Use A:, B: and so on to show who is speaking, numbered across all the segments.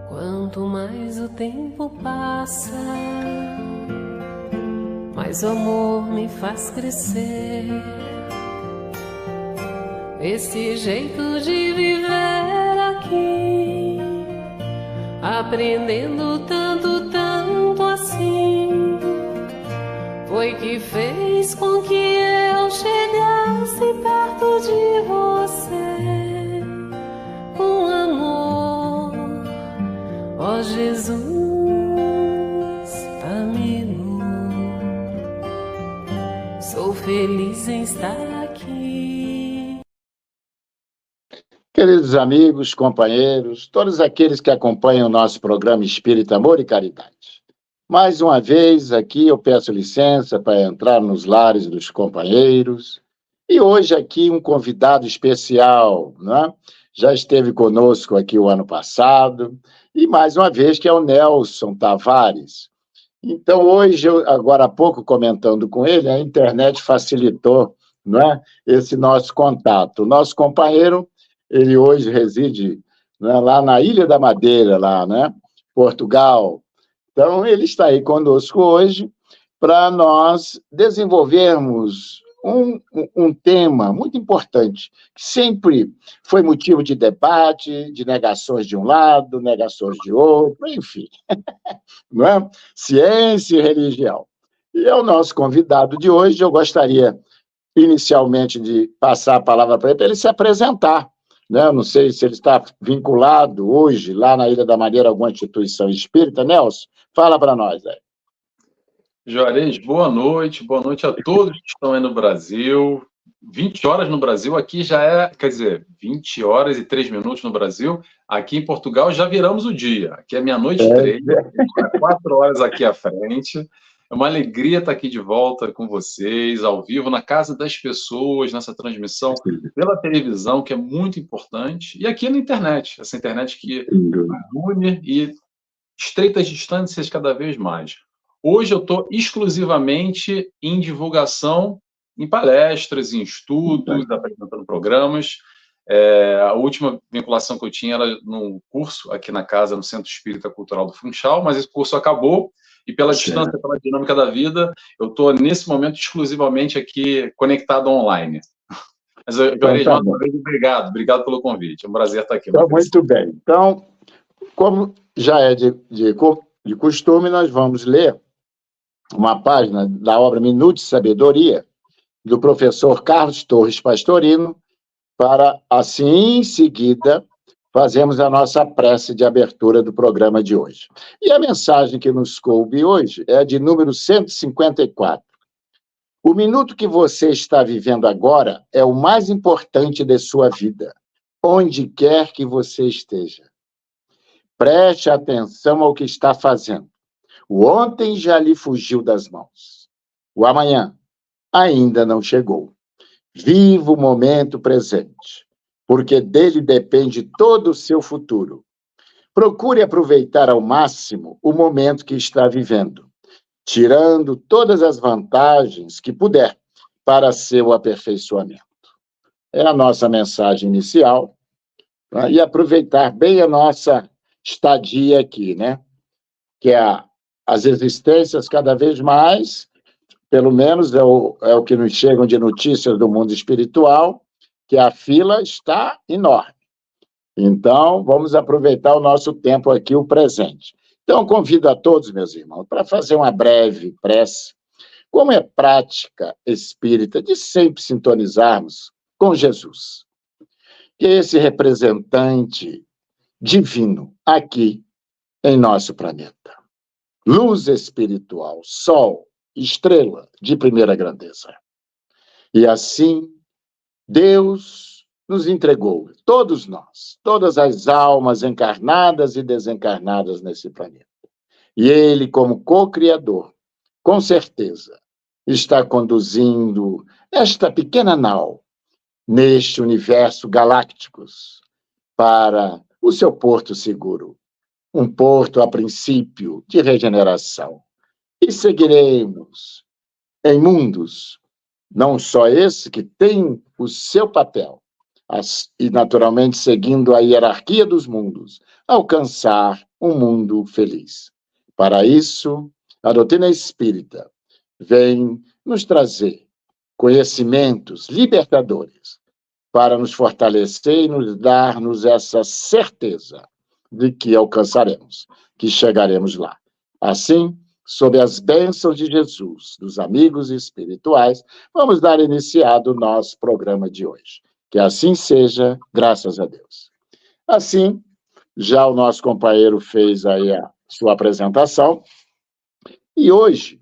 A: Quanto mais o tempo passa, mais o amor me faz crescer. Esse jeito de viver aqui, aprendendo tanto, tanto assim, foi que fez com que eu chegasse perto de você. Com amor, ó Jesus, amigo, sou feliz em estar aqui.
B: Queridos amigos, companheiros, todos aqueles que acompanham o nosso programa Espírita, Amor e Caridade. Mais uma vez aqui eu peço licença para entrar nos lares dos companheiros. E hoje aqui um convidado especial, né? Já esteve conosco aqui o ano passado, e mais uma vez que é o Nelson Tavares. Então hoje, agora há pouco comentando com ele, a internet facilitou, não é, esse nosso contato. O nosso companheiro, ele hoje reside, né, lá na Ilha da Madeira, lá, né, Portugal. Então, ele está aí conosco hoje para nós desenvolvermos um tema muito importante, que sempre foi motivo de debate, de negações de um lado, negações de outro, enfim, não é? Ciência e religião. E é o nosso convidado de hoje. Eu gostaria, inicialmente, de passar a palavra para ele se apresentar. Né? Eu não sei se ele está vinculado hoje, lá na Ilha da Madeira, a alguma instituição espírita. Nelson, fala para nós aí.
C: Juarez, boa noite a todos que estão aí no Brasil. 20 horas no Brasil, aqui já é, quer dizer, 20 horas e 3 minutos no Brasil. Aqui em Portugal já viramos o dia. Aqui é meia-noite 3, 4 horas aqui à frente. É uma alegria estar aqui de volta com vocês, ao vivo, na casa das pessoas, nessa transmissão pela televisão, que é muito importante, e aqui na internet, essa internet que une e estreita as distâncias cada vez mais. Hoje eu estou exclusivamente em divulgação, em palestras, em estudos, apresentando programas. A última vinculação que eu tinha era num curso aqui na casa, no Centro Espírita Cultural do Funchal, mas esse curso acabou, e pela distância, pela dinâmica da vida, eu estou, nesse momento, exclusivamente aqui conectado online. Mas, Juarez, mais uma vez, obrigado pelo convite. É um prazer estar aqui.
B: Então, muito bem. Então, como já é de costume, nós vamos ler uma página da obra Minuto de Sabedoria, do professor Carlos Torres Pastorino, para, assim, em seguida, fazermos a nossa prece de abertura do programa de hoje. E a mensagem que nos coube hoje é de número 154. O minuto que você está vivendo agora é o mais importante de sua vida, onde quer que você esteja. Preste atenção ao que está fazendo. O ontem já lhe fugiu das mãos. O amanhã ainda não chegou. Viva o momento presente, porque dele depende todo o seu futuro. Procure aproveitar ao máximo o momento que está vivendo, tirando todas as vantagens que puder para seu aperfeiçoamento. É a nossa mensagem inicial, né? E aproveitar bem a nossa estadia aqui, né? Que é as existências cada vez mais, pelo menos é o que nos chegam de notícias do mundo espiritual, que a fila está enorme. Então, vamos aproveitar o nosso tempo aqui, o presente. Então, convido a todos, meus irmãos, para fazer uma breve prece, como é prática espírita, de sempre sintonizarmos com Jesus, que é esse representante divino aqui em nosso planeta. Luz espiritual, sol, estrela de primeira grandeza. E assim, Deus nos entregou, todos nós, todas as almas encarnadas e desencarnadas nesse planeta. E Ele, como co-criador, com certeza, está conduzindo esta pequena nau neste universo galácticos para o seu porto seguro, um porto, a princípio, de regeneração. E seguiremos em mundos, não só esse que tem o seu papel, e, naturalmente, seguindo a hierarquia dos mundos, alcançar um mundo feliz. Para isso, a doutrina espírita vem nos trazer conhecimentos libertadores para nos fortalecer e nos dar-nos essa certeza de que alcançaremos, que chegaremos lá. Assim, sob as bênçãos de Jesus, dos amigos espirituais, vamos dar iniciado o nosso programa de hoje. Que assim seja, graças a Deus. Assim, já o nosso companheiro fez aí a sua apresentação, e hoje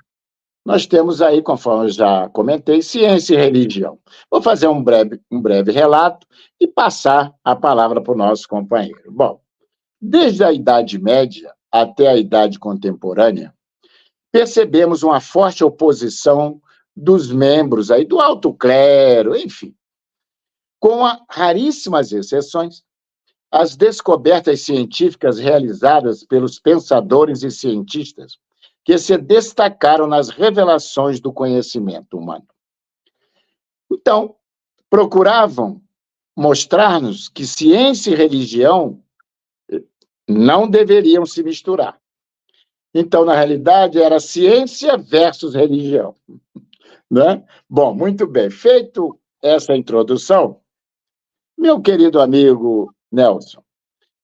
B: nós temos aí, conforme eu já comentei, ciência e religião. Vou fazer um breve relato e passar a palavra para o nosso companheiro. Bom, desde a Idade Média até a Idade Contemporânea, percebemos uma forte oposição dos membros aí do alto clero, enfim. Com raríssimas exceções, as descobertas científicas realizadas pelos pensadores e cientistas que se destacaram nas revelações do conhecimento humano. Então, procuravam mostrar-nos que ciência e religião não deveriam se misturar. Então, na realidade, era ciência versus religião, né? Bom, muito bem. Feito essa introdução, meu querido amigo Nelson,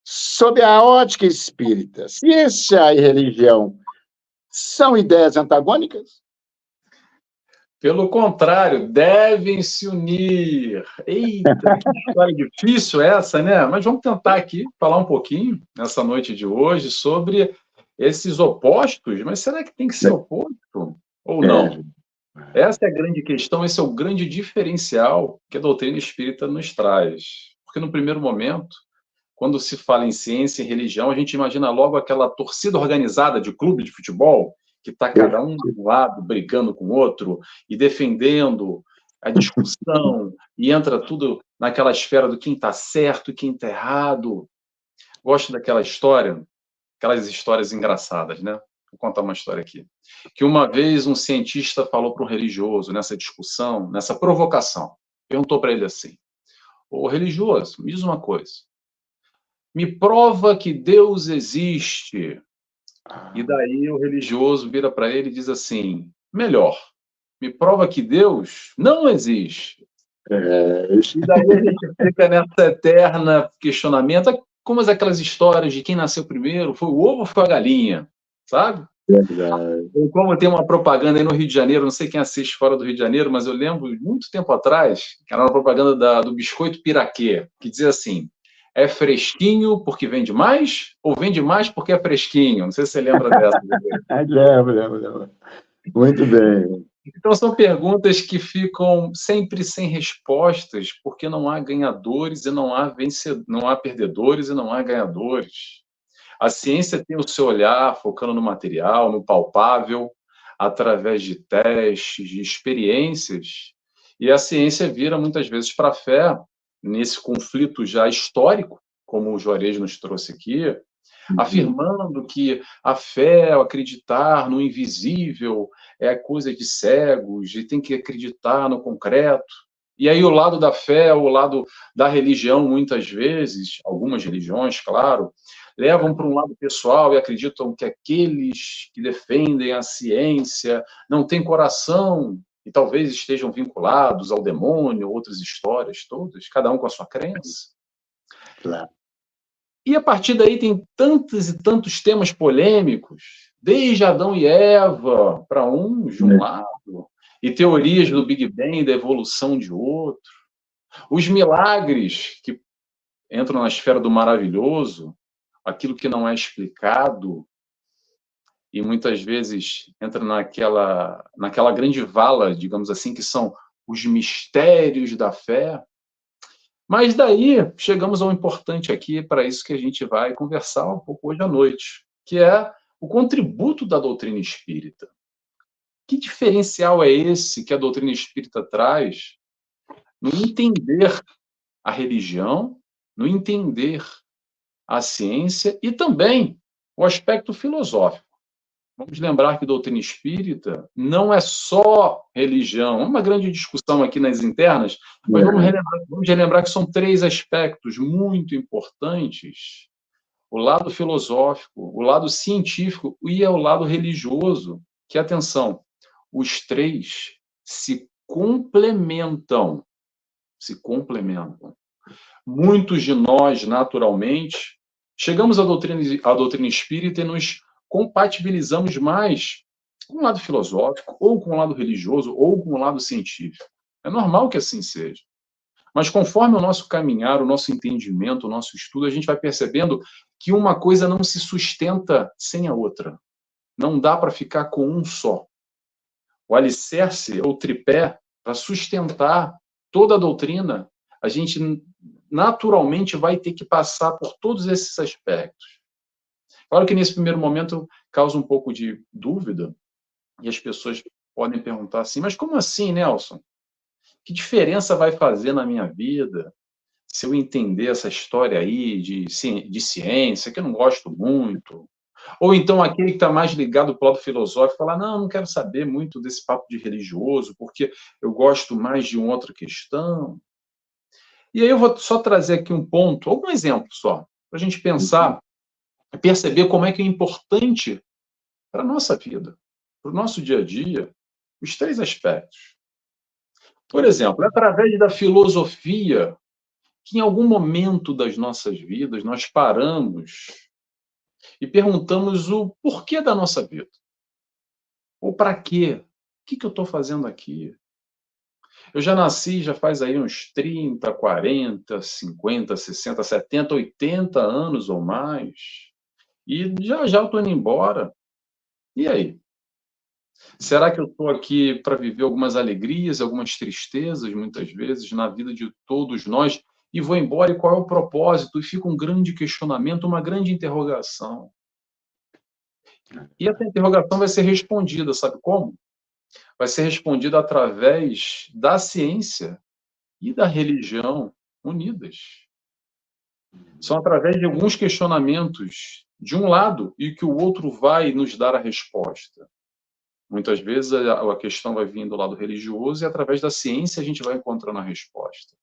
B: sob a ótica espírita, ciência e religião são ideias antagônicas?
C: Pelo contrário, devem se unir. Eita, que história difícil essa, né? Mas vamos tentar aqui falar um pouquinho, nessa noite de hoje, sobre esses opostos. Mas será que tem que ser oposto ou não? Essa é a grande questão, esse é o grande diferencial que a doutrina espírita nos traz. Porque, no primeiro momento, quando se fala em ciência e religião, a gente imagina logo aquela torcida organizada de clube de futebol, que está cada um de um lado, brigando com o outro, e defendendo a discussão, e entra tudo naquela esfera do quem está certo e quem está errado. Gosto daquela história, aquelas histórias engraçadas, né? Vou contar uma história aqui. Que uma vez um cientista falou para um religioso, nessa discussão, nessa provocação, perguntou para ele assim: ô religioso, me diz uma coisa, me prova que Deus existe. E daí o religioso vira para ele e diz assim: melhor, me prova que Deus não existe. E daí a gente fica nessa eterna questionamento, como aquelas histórias de quem nasceu primeiro, foi o ovo ou foi a galinha, sabe? Ou como tem uma propaganda aí no Rio de Janeiro, não sei quem assiste fora do Rio de Janeiro, mas eu lembro, muito tempo atrás, que era uma propaganda do biscoito piraquê, que dizia assim: é fresquinho porque vende mais, ou vende mais porque é fresquinho? Não sei se você lembra dessa.
B: Lembro. Muito bem.
C: Então, são perguntas que ficam sempre sem respostas, porque não há ganhadores e não há perdedores e não há ganhadores. A ciência tem o seu olhar focando no material, no palpável, através de testes, de experiências, e a ciência vira muitas vezes para a fé, nesse conflito já histórico, como o Juarez nos trouxe aqui, afirmando que a fé, o acreditar no invisível, é coisa de cegos, e tem que acreditar no concreto. E aí o lado da fé, o lado da religião, muitas vezes, algumas religiões, claro, levam para um lado pessoal e acreditam que aqueles que defendem a ciência não têm coração e talvez estejam vinculados ao demônio, outras histórias todas, cada um com a sua crença.
B: Claro.
C: E a partir daí tem tantos e tantos temas polêmicos, desde Adão e Eva, para uns de um lado, e teorias do Big Bang, da evolução de outro. Os milagres que entram na esfera do maravilhoso, aquilo que não é explicado, e muitas vezes entra naquela grande vala, digamos assim, que são os mistérios da fé. Mas daí chegamos ao importante aqui, para isso que a gente vai conversar um pouco hoje à noite, que é o contributo da doutrina espírita. Que diferencial é esse que a doutrina espírita traz no entender a religião, no entender a ciência e também o aspecto filosófico? Vamos lembrar que doutrina espírita não é só religião. É uma grande discussão aqui nas internas, mas vamos relembrar que são 3 aspectos muito importantes: o lado filosófico, o lado científico e o lado religioso, que, atenção, os 3 se complementam. Se complementam. Muitos de nós, naturalmente, chegamos à doutrina espírita e nos compatibilizamos mais com o lado filosófico, ou com o lado religioso, ou com o lado científico. É normal que assim seja. Mas conforme o nosso caminhar, o nosso entendimento, o nosso estudo, a gente vai percebendo que uma coisa não se sustenta sem a outra. Não dá para ficar com um só. O alicerce, ou tripé, para sustentar toda a doutrina, a gente naturalmente vai ter que passar por todos esses aspectos. Claro que nesse primeiro momento causa um pouco de dúvida, e as pessoas podem perguntar assim, mas como assim, Nelson? Que diferença vai fazer na minha vida se eu entender essa história aí de ciência, que eu não gosto muito? Ou então aquele que está mais ligado para o lado filosófico fala, não quero saber muito desse papo de religioso, porque eu gosto mais de uma outra questão. E aí eu vou só trazer aqui um ponto, algum exemplo só, para a gente pensar, perceber como é que é importante para a nossa vida, para o nosso dia a dia, os 3 aspectos. Por exemplo, é através da filosofia que em algum momento das nossas vidas nós paramos e perguntamos o porquê da nossa vida. Ou para quê? O que eu estou fazendo aqui? Eu já nasci, já faz aí uns 30, 40, 50, 60, 70, 80 anos ou mais. E já eu estou indo embora. E aí? Será que eu estou aqui para viver algumas alegrias, algumas tristezas, muitas vezes, na vida de todos nós, e vou embora, e qual é o propósito? E fica um grande questionamento, uma grande interrogação. E essa interrogação vai ser respondida, sabe como? Vai ser respondida através da ciência e da religião unidas. São através de alguns questionamentos de um lado e que o outro vai nos dar a resposta. Muitas vezes a questão vai vir do lado religioso e através da ciência a gente vai encontrando a resposta.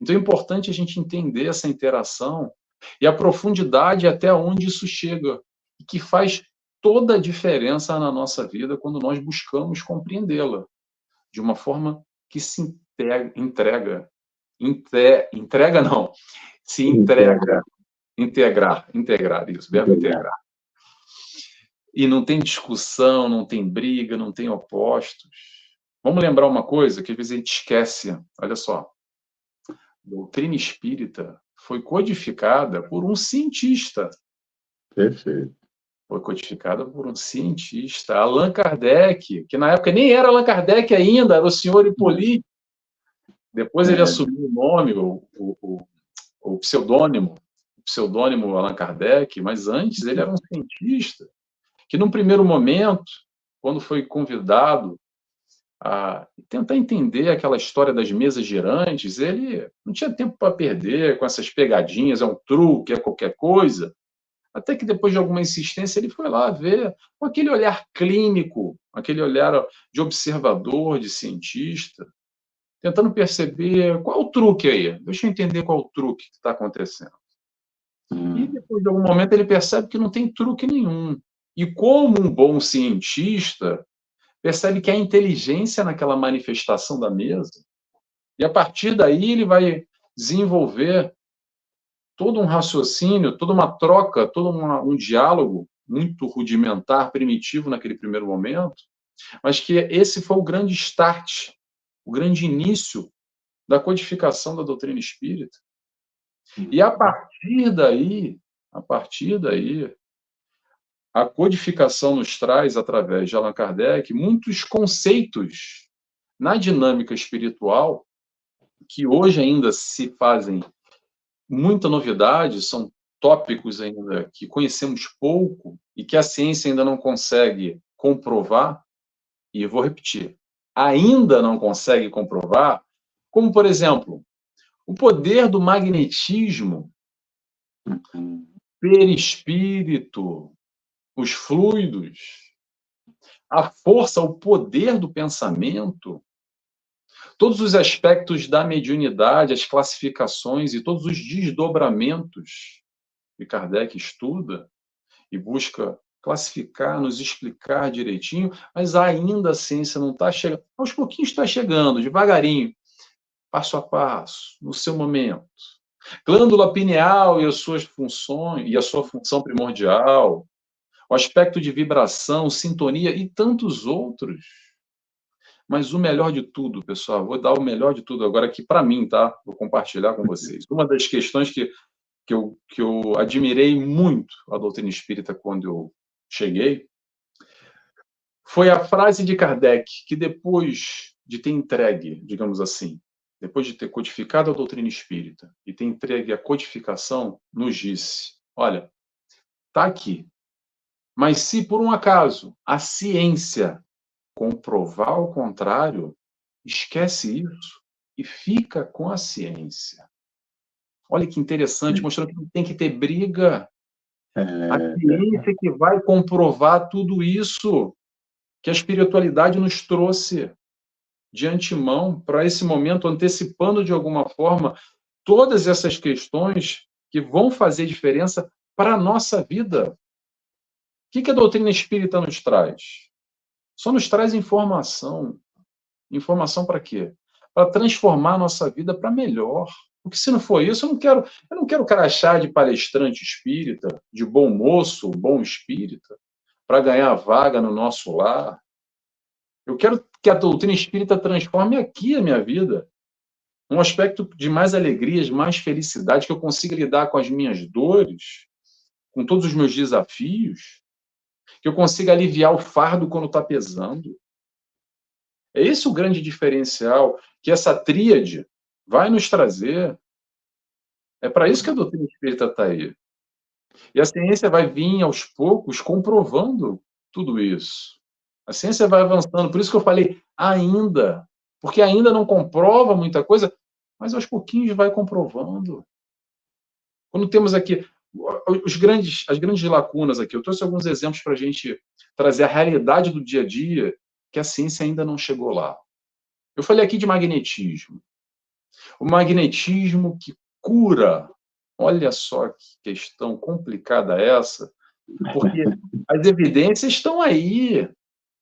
C: Então é importante a gente entender essa interação e a profundidade até onde isso chega, e que faz toda a diferença na nossa vida quando nós buscamos compreendê-la de uma forma que se entrega não, se entrega, integrar, isso, verbo integrar. E não tem discussão, não tem briga, não tem opostos. Vamos lembrar uma coisa que às vezes a gente esquece, olha só, a doutrina espírita foi codificada por um cientista.
B: Perfeito.
C: Foi codificada por um cientista, Allan Kardec, que na época nem era Allan Kardec ainda, era o senhor Hippolyte. Depois ele assumiu o nome, o pseudônimo Allan Kardec, mas antes ele era um cientista, que num primeiro momento, quando foi convidado a tentar entender aquela história das mesas girantes, ele não tinha tempo para perder com essas pegadinhas, é um truque, é qualquer coisa. Até que depois de alguma insistência ele foi lá ver com aquele olhar clínico, aquele olhar de observador, de cientista, tentando perceber qual é o truque aí. Deixa eu entender qual é o truque que está acontecendo. E depois de algum momento ele percebe que não tem truque nenhum. E como um bom cientista, percebe que há inteligência naquela manifestação da mesa. E a partir daí ele vai desenvolver todo um raciocínio, toda uma troca, todo um diálogo muito rudimentar, primitivo naquele primeiro momento, mas que esse foi o grande start, o grande início da codificação da doutrina espírita. E a partir daí, a codificação nos traz, através de Allan Kardec, muitos conceitos na dinâmica espiritual que hoje ainda se fazem muita novidade, são tópicos ainda que conhecemos pouco e que a ciência ainda não consegue comprovar, e eu vou repetir, ainda não consegue comprovar, como, por exemplo, o poder do magnetismo, perispírito, os fluidos. a força, o poder do pensamento, todos os aspectos da mediunidade, as classificações e todos os desdobramentos que Kardec estuda e busca classificar, nos explicar direitinho, mas ainda a ciência não está chegando. Aos pouquinhos está chegando, devagarinho, passo a passo, no seu momento. Glândula pineal e as suas funções, e a sua função primordial, o aspecto de vibração, sintonia e tantos outros. Mas o melhor de tudo, pessoal, vou dar o melhor de tudo agora aqui para mim, tá? Vou compartilhar com vocês. Uma das questões que eu admirei muito a doutrina espírita quando eu cheguei foi a frase de Kardec, que depois de ter entregue, digamos assim, depois de ter codificado a doutrina espírita e ter entregue a codificação, nos disse: olha, está aqui, mas se por um acaso a ciência comprovar o contrário, esquece isso e fica com a ciência. Olha que interessante, mostrando que não tem que ter briga. A ciência que vai comprovar tudo isso que a espiritualidade nos trouxe de antemão para esse momento, antecipando de alguma forma todas essas questões que vão fazer diferença para a nossa vida. O que a doutrina espírita nos traz? Só nos traz informação. Informação para quê? Para transformar a nossa vida para melhor. Porque se não for isso, eu não quero crachá de palestrante espírita, de bom moço, bom espírita, para ganhar vaga no nosso lar. Eu quero que a doutrina espírita transforme aqui a minha vida, um aspecto de mais alegrias, mais felicidade, que eu consiga lidar com as minhas dores, com todos os meus desafios, que eu consiga aliviar o fardo quando está pesando. É esse o grande diferencial que essa tríade vai nos trazer. É para isso que a doutrina espírita está aí. E a ciência vai vir, aos poucos, comprovando tudo isso. A ciência vai avançando. Por isso que eu falei ainda. Porque ainda não comprova muita coisa, mas aos pouquinhos vai comprovando. Quando temos aqui as grandes lacunas aqui, eu trouxe alguns exemplos para a gente trazer a realidade do dia a dia, que a ciência ainda não chegou lá. Eu falei aqui de magnetismo. O magnetismo que cura. Olha só que questão complicada essa, porque as evidências estão aí.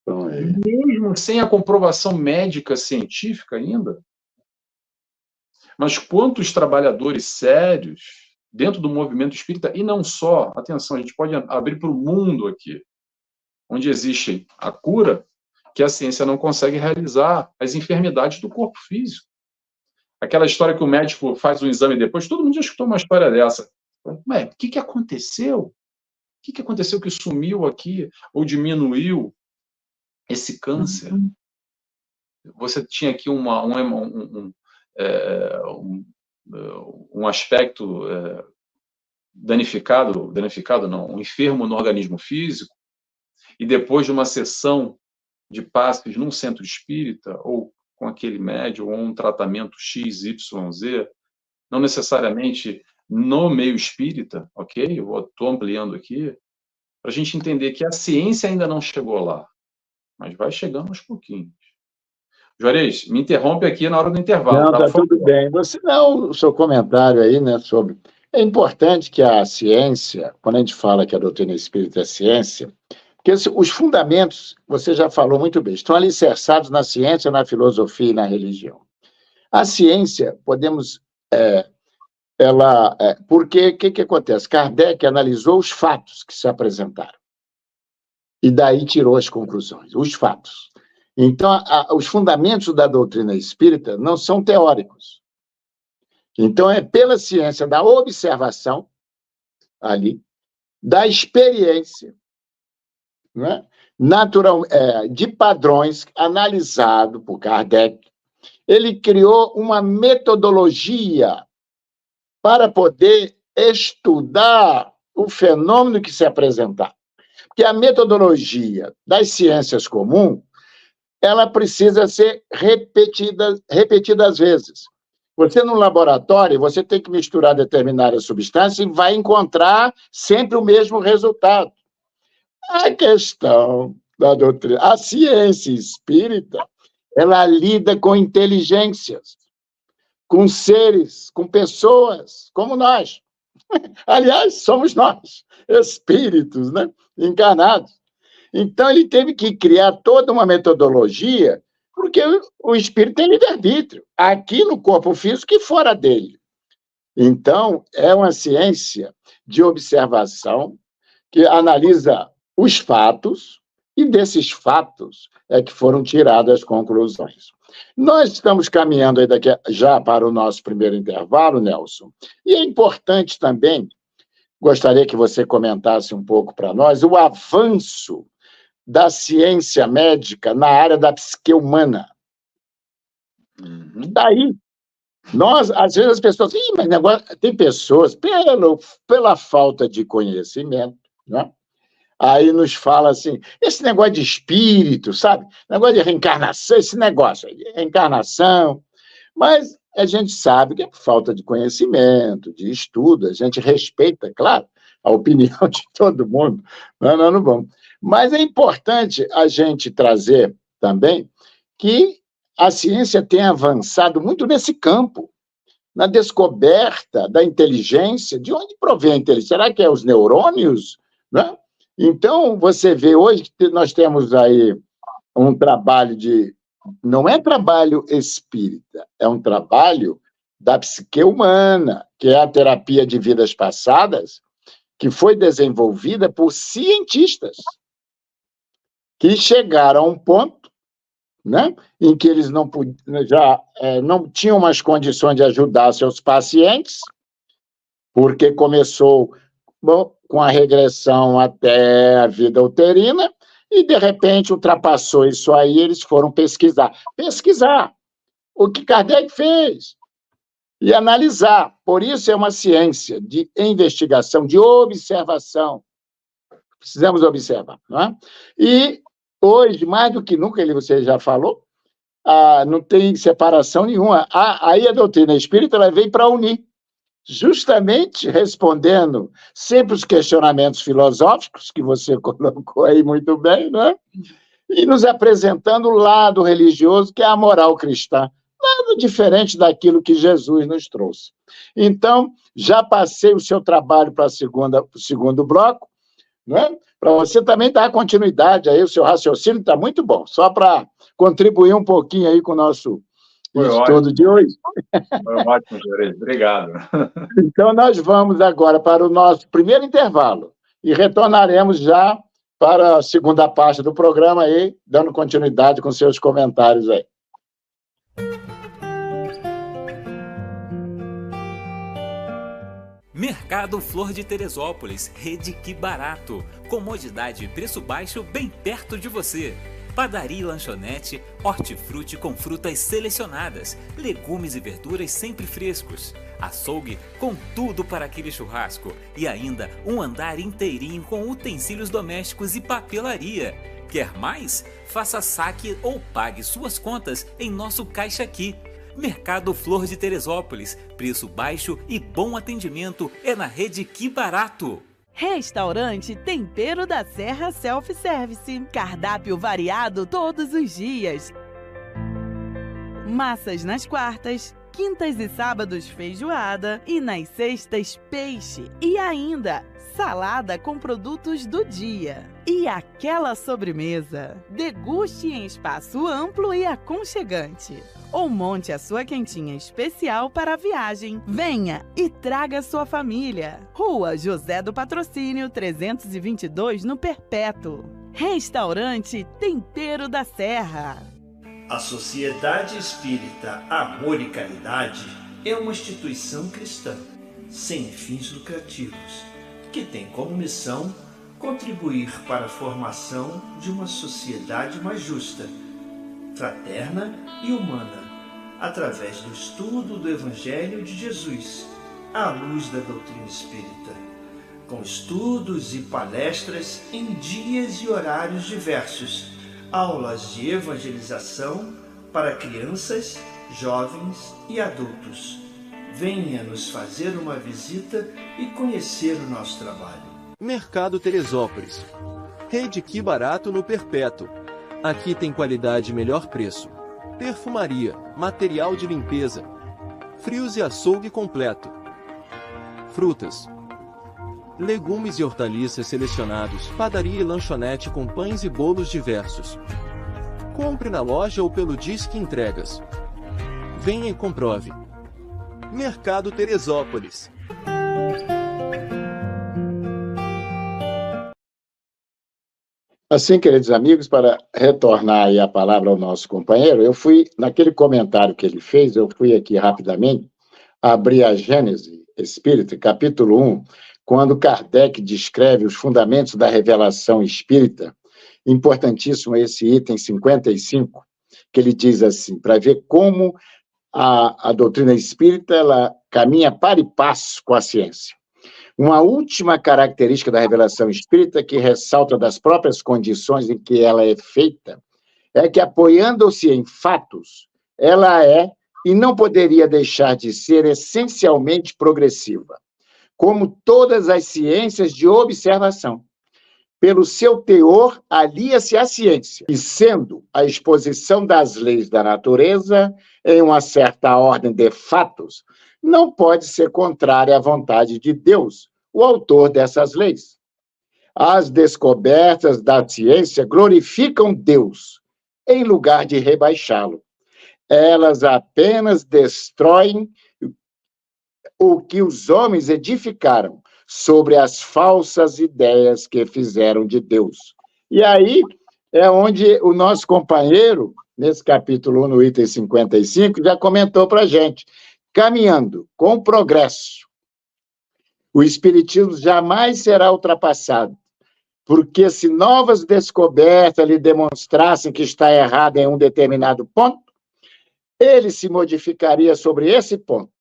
C: Mesmo sem a comprovação médica científica ainda. Mas quantos trabalhadores sérios dentro do movimento espírita, e não só, atenção, a gente pode abrir para o mundo aqui, onde existe a cura, que a ciência não consegue realizar, as enfermidades do corpo físico. Aquela história que o médico faz um exame depois, todo mundo já escutou uma história dessa. Ué, o que aconteceu? O que aconteceu que sumiu aqui, ou diminuiu esse câncer? Você tinha aqui um aspecto danificado não, um enfermo no organismo físico, e depois de uma sessão de passes num centro espírita, ou com aquele médium, ou um tratamento XYZ, não necessariamente no meio espírita, ok? Eu estou ampliando aqui, para a gente entender que a ciência ainda não chegou lá, mas vai chegando aos pouquinhos. Juarez, me interrompe aqui na hora do intervalo.
B: Não, está tudo bem. Você, não, o seu comentário aí, né, sobre... É importante que a ciência, quando a gente fala que a doutrina espírita é ciência, porque os fundamentos, você já falou muito bem, estão alicerçados na ciência, na filosofia e na religião. A ciência, podemos... porque o que acontece? Kardec analisou os fatos que se apresentaram. E daí tirou as conclusões, os fatos. Então, os fundamentos da doutrina espírita não são teóricos. Então, é pela ciência da observação, ali, da experiência, né? Natural, de padrões, analisado por Kardec. Ele criou uma metodologia para poder estudar o fenômeno que se apresentar. Porque a metodologia das ciências comuns, ela precisa ser repetidas vezes. Você, no laboratório, você tem que misturar determinadas substâncias e vai encontrar sempre o mesmo resultado. A questão da doutrina. A ciência espírita, ela lida com inteligências, com seres, com pessoas como nós. Aliás, somos nós, espíritos, né? Encarnados. Então, ele teve que criar toda uma metodologia, porque o espírito tem livre-arbítrio, aqui no corpo físico e fora dele. Então, é uma ciência de observação que analisa os fatos, e desses fatos é que foram tiradas as conclusões. Nós estamos caminhando aí daqui já para o nosso primeiro intervalo, Nelson, e é importante também, gostaria que você comentasse um pouco para nós, o avanço da ciência médica na área da psique humana. Daí, às vezes as pessoas dizem, mas negócio, tem pessoas, pela falta de conhecimento, né? Aí nos fala assim, esse negócio de espírito, sabe? Negócio de reencarnação, esse negócio aí, reencarnação. Mas a gente sabe que é por falta de conhecimento, de estudo, a gente respeita, claro, a opinião de todo mundo. Não vamos. Mas é importante a gente trazer também que a ciência tem avançado muito nesse campo, na descoberta da inteligência. De onde provém a inteligência? Será que é os neurônios? Né? Então, você vê hoje que nós temos aí um trabalho não é trabalho espírita, é um trabalho da psique humana, que é a terapia de vidas passadas, que foi desenvolvida por cientistas que chegaram a um ponto, né, em que eles não tinham mais condições de ajudar seus pacientes, porque começou com a regressão até a vida uterina, e, de repente, ultrapassou isso aí, eles foram pesquisar. Pesquisar o que Kardec fez e analisar. Por isso é uma ciência de investigação, de observação. Precisamos observar, não é? E hoje, mais do que nunca, você já falou, não tem separação nenhuma. Aí a doutrina espírita ela vem para unir, justamente respondendo sempre os questionamentos filosóficos, que você colocou aí muito bem, né? E nos apresentando o lado religioso, que é a moral cristã, nada diferente daquilo que Jesus nos trouxe. Então, já passei o seu trabalho para o segundo bloco, né? Para você também dar continuidade aí, o seu raciocínio está muito bom, só para contribuir um pouquinho aí com o nosso estudo de hoje.
C: Foi ótimo, Juarez. Obrigado.
B: Então, nós vamos agora para o nosso primeiro intervalo e retornaremos já para a segunda parte do programa aí, dando continuidade com seus comentários aí.
D: Mercado Flor de Teresópolis, rede Que Barato. Comodidade e preço baixo bem perto de você. Padaria e lanchonete, hortifruti com frutas selecionadas, legumes e verduras sempre frescos, açougue com tudo para aquele churrasco e ainda um andar inteirinho com utensílios domésticos e papelaria. Quer mais? Faça saque ou pague suas contas em nosso Caixa Aqui. Mercado Flor de Teresópolis, preço baixo e bom atendimento é na rede Que Barato.
E: Restaurante Tempero da Serra Self-Service. Cardápio variado todos os dias. Massas nas quartas, quintas e sábados feijoada e nas sextas peixe. E ainda salada com produtos do dia. E aquela sobremesa. Deguste em espaço amplo e aconchegante. Ou monte a sua quentinha especial para a viagem. Venha e traga sua família. Rua José do Patrocínio, 322, no Perpétuo. Restaurante Tempero da Serra.
F: A Sociedade Espírita Amor e Caridade é uma instituição cristã, sem fins lucrativos, que tem como missão contribuir para a formação de uma sociedade mais justa, fraterna e humana, através do estudo do Evangelho de Jesus, à luz da doutrina espírita, com estudos e palestras em dias e horários diversos, aulas de evangelização para crianças, jovens e adultos. Venha nos fazer uma visita e conhecer o nosso trabalho.
G: Mercado Teresópolis. Rede Que Barato no Perpétuo. Aqui tem qualidade e melhor preço. Perfumaria, material de limpeza, frios e açougue completo. Frutas, legumes e hortaliças selecionados, padaria e lanchonete com pães e bolos diversos. Compre na loja ou pelo Disque Entregas. Venha e comprove. Mercado Teresópolis.
B: Assim, queridos amigos, para retornar aí a palavra ao nosso companheiro, eu fui, naquele comentário que ele fez, eu fui aqui rapidamente, abrir a Gênese Espírita, capítulo 1, quando Kardec descreve os fundamentos da revelação espírita, importantíssimo esse item 55, que ele diz assim, para ver como a doutrina espírita ela caminha para e passo com a ciência. Uma última característica da revelação espírita, que ressalta das próprias condições em que ela é feita, é que, apoiando-se em fatos, ela é, e não poderia deixar de ser, essencialmente progressiva, como todas as ciências de observação. Pelo seu teor, alia-se à ciência, e sendo a exposição das leis da natureza em uma certa ordem de fatos, não pode ser contrária à vontade de Deus, o autor dessas leis. As descobertas da ciência glorificam Deus, em lugar de rebaixá-lo. Elas apenas destroem o que os homens edificaram sobre as falsas ideias que fizeram de Deus. E aí é onde o nosso companheiro, nesse capítulo 1, no item 55, já comentou para a gente. Caminhando com o progresso, o espiritismo jamais será ultrapassado, porque se novas descobertas lhe demonstrassem que está errado em um determinado ponto, ele se modificaria sobre esse ponto.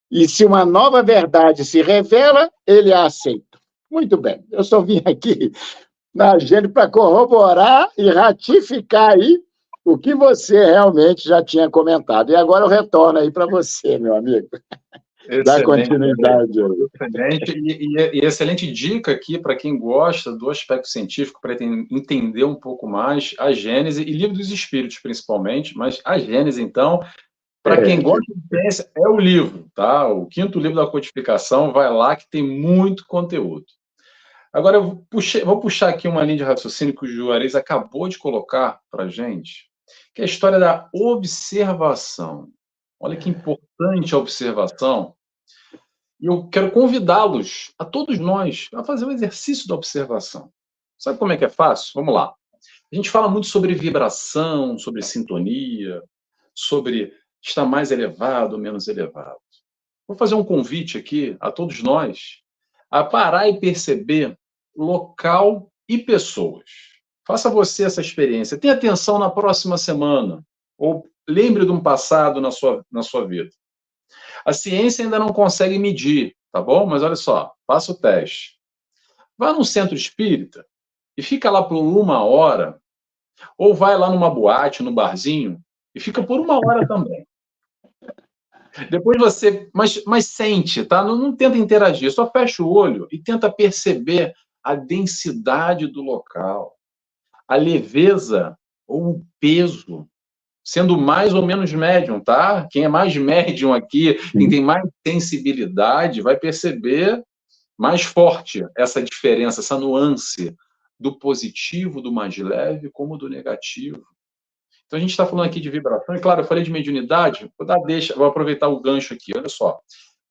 B: E se uma nova verdade se revela, ele a aceita. Muito bem, eu só vim aqui na agenda para corroborar e ratificar aí o que você realmente já tinha comentado. E agora eu retorno aí para você, meu amigo. Dá continuidade aí.
C: Excelente. E excelente dica aqui para quem gosta do aspecto científico, para entender um pouco mais a Gênese, e Livro dos Espíritos, principalmente, mas a Gênese, então, para quem gosta de ciência, é o livro, tá? O 5º livro da codificação, vai lá que tem muito conteúdo. Agora, eu vou puxar aqui uma linha de raciocínio que o Juarez acabou de colocar para a gente, que é a história da observação. Olha que importante a observação. E eu quero convidá-los, a todos nós, a fazer o exercício da observação. Sabe como é que é fácil? Vamos lá. A gente fala muito sobre vibração, sobre sintonia, sobre estar mais elevado ou menos elevado. Vou fazer um convite aqui a todos nós a parar e perceber local e pessoas. Faça você essa experiência. Tenha atenção na próxima semana. Ou lembre de um passado na sua vida. A ciência ainda não consegue medir, tá bom? Mas olha só, faça o teste. Vá num centro espírita e fica lá por 1 hora, ou vai lá numa boate, no barzinho, e fica por 1 hora também. Depois você... Mas sente, tá? Não tenta interagir, só fecha o olho e tenta perceber a densidade do local, a leveza ou o peso, sendo mais ou menos médium, tá? Quem é mais médium aqui, quem tem mais sensibilidade, vai perceber mais forte essa diferença, essa nuance do positivo, do mais leve, como do negativo. Então, a gente está falando aqui de vibração, e claro, eu falei de mediunidade, vou aproveitar o gancho aqui, olha só.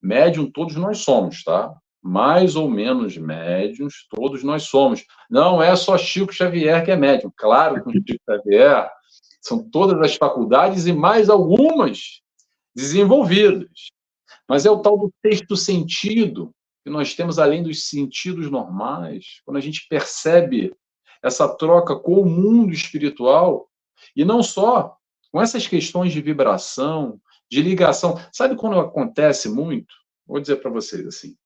C: Médium todos nós somos, tá? Mais ou menos médiums, todos nós somos. Não é só Chico Xavier que é médium. Claro que o Chico Xavier são todas as faculdades e mais algumas desenvolvidas. Mas é o tal do 6º sentido que nós temos além dos sentidos normais, quando a gente percebe essa troca com o mundo espiritual, e não só com essas questões de vibração, de ligação. Sabe quando acontece muito? Vou dizer para vocês assim.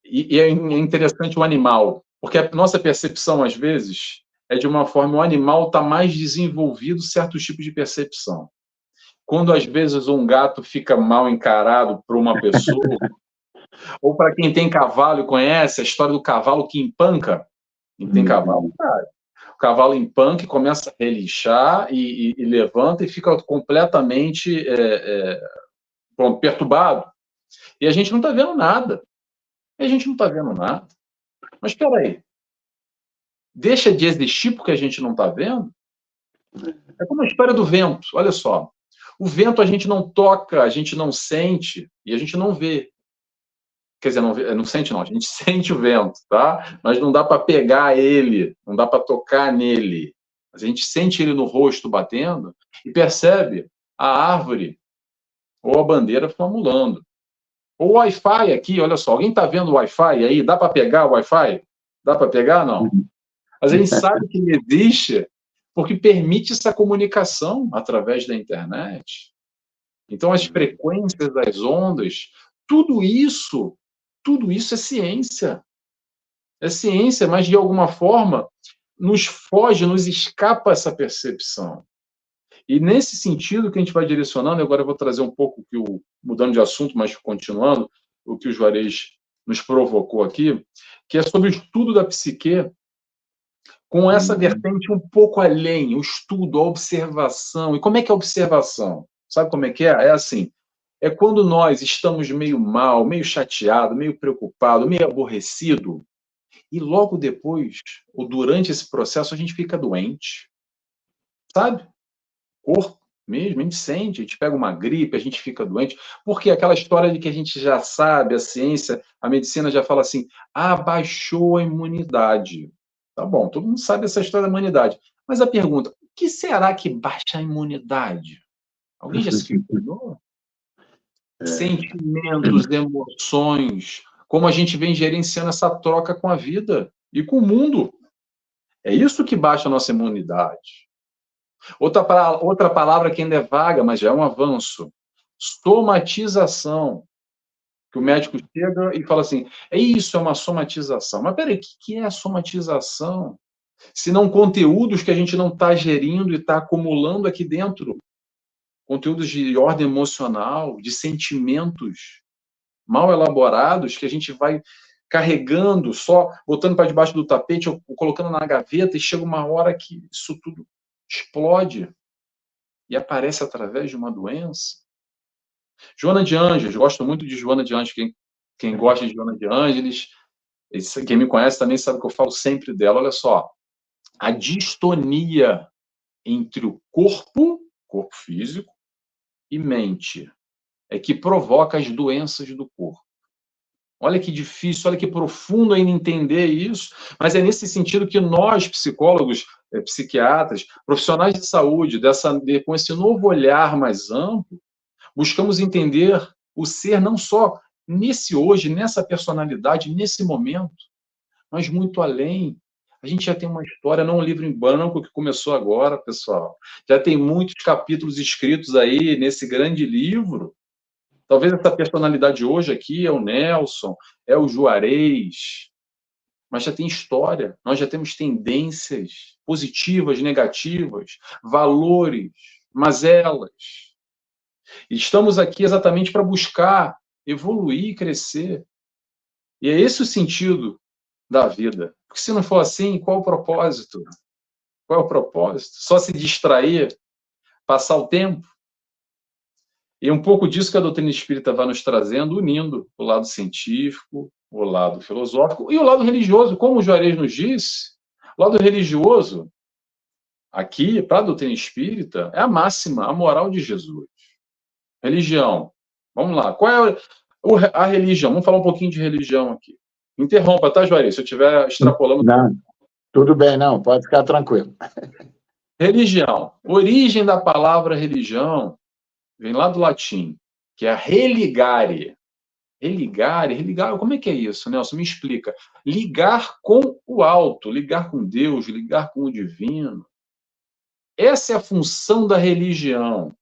C: E é interessante o animal, porque a nossa percepção, às vezes, é de uma forma, o animal está mais desenvolvido certos tipos de percepção. Quando, às vezes, um gato fica mal encarado por uma pessoa, ou para quem tem cavalo e conhece a história do cavalo que empanca, E tem cavalo, cara. O cavalo em punk começa a relinchar e levanta e fica completamente perturbado. E a gente não está vendo nada. Mas espera aí. Deixa de existir porque a gente não está vendo? É como a história do vento. Olha só. O vento a gente não toca, a gente não sente e a gente não vê. Quer dizer, não sente não, a gente sente o vento, tá? Mas não dá para pegar ele, não dá para tocar nele. A gente sente ele no rosto batendo e percebe a árvore ou a bandeira flamulando. Ou o Wi-Fi aqui, olha só, alguém está vendo o Wi-Fi aí? Dá para pegar o Wi-Fi? Dá para pegar? Não. Mas a gente sabe que ele existe porque permite essa comunicação através da internet. Então, as frequências das ondas, tudo isso é ciência. É ciência, mas de alguma forma nos foge, nos escapa essa percepção. E nesse sentido que a gente vai direcionando, agora eu vou trazer um pouco, mudando de assunto, mas continuando, o que o Juarez nos provocou aqui, que é sobre o estudo da psique, com essa vertente um pouco além, o estudo, a observação. E como é que é a observação? Sabe como é que é? É assim, é quando nós estamos meio mal, meio chateado, meio preocupado, meio aborrecido, e logo depois, ou durante esse processo, a gente fica doente. Sabe? Corpo mesmo, a gente sente, a gente pega uma gripe, a gente fica doente, porque aquela história de que a gente já sabe, a ciência, a medicina já fala assim, baixou a imunidade. Tá bom, todo mundo sabe essa história da imunidade. Mas a pergunta, o que será que baixa a imunidade? Alguém já se questionou? Sentimentos, emoções, como a gente vem gerenciando essa troca com a vida e com o mundo. É isso que baixa a nossa imunidade. Outra palavra que ainda é vaga, mas já é um avanço. Somatização. Que o médico chega e fala assim, isso é uma somatização. Mas peraí, o que é a somatização? Se não conteúdos que a gente não está gerindo e está acumulando aqui dentro. Conteúdos de ordem emocional, de sentimentos mal elaborados que a gente vai carregando, só botando para debaixo do tapete ou colocando na gaveta e chega uma hora que isso tudo explode e aparece através de uma doença. Joana de Ângeles, gosto muito de Joana de Ângeles. Quem gosta de Joana de Ângeles, quem me conhece também sabe que eu falo sempre dela. Olha só, a distonia entre o corpo físico, e mente é que provoca as doenças do corpo. Olha que difícil, olha que profundo ainda entender isso, mas é nesse sentido que nós, psicólogos, psiquiatras, profissionais de saúde, com esse novo olhar mais amplo, buscamos entender o ser não só nesse hoje, nessa personalidade, nesse momento, mas muito além. A gente já tem uma história, não um livro em branco que começou agora, pessoal. Já tem muitos capítulos escritos aí nesse grande livro. Talvez essa personalidade hoje aqui é o Nelson, é o Juarez, mas já tem história, nós já temos tendências positivas, negativas, valores, mazelas. Estamos aqui exatamente para buscar evoluir e crescer. E é esse o sentido da vida. Porque se não for assim, qual o propósito? Qual é o propósito? Só se distrair, passar o tempo? E um pouco disso que a doutrina espírita vai nos trazendo, unindo o lado científico, o lado filosófico e o lado religioso. Como o Juarez nos disse, o lado religioso, aqui, para a doutrina espírita, é a máxima, a moral de Jesus. Religião. Vamos lá. Qual é a religião? Vamos falar um pouquinho de religião aqui. Interrompa, tá, Juarez? Se eu estiver extrapolando...
B: Não, tudo bem, não. Pode ficar tranquilo.
C: Religião. Origem da palavra religião vem lá do latim, que é religare. Religare, como é que é isso, Nelson? Me explica. Ligar com o alto, ligar com Deus, ligar com o divino. Essa é a função da religião.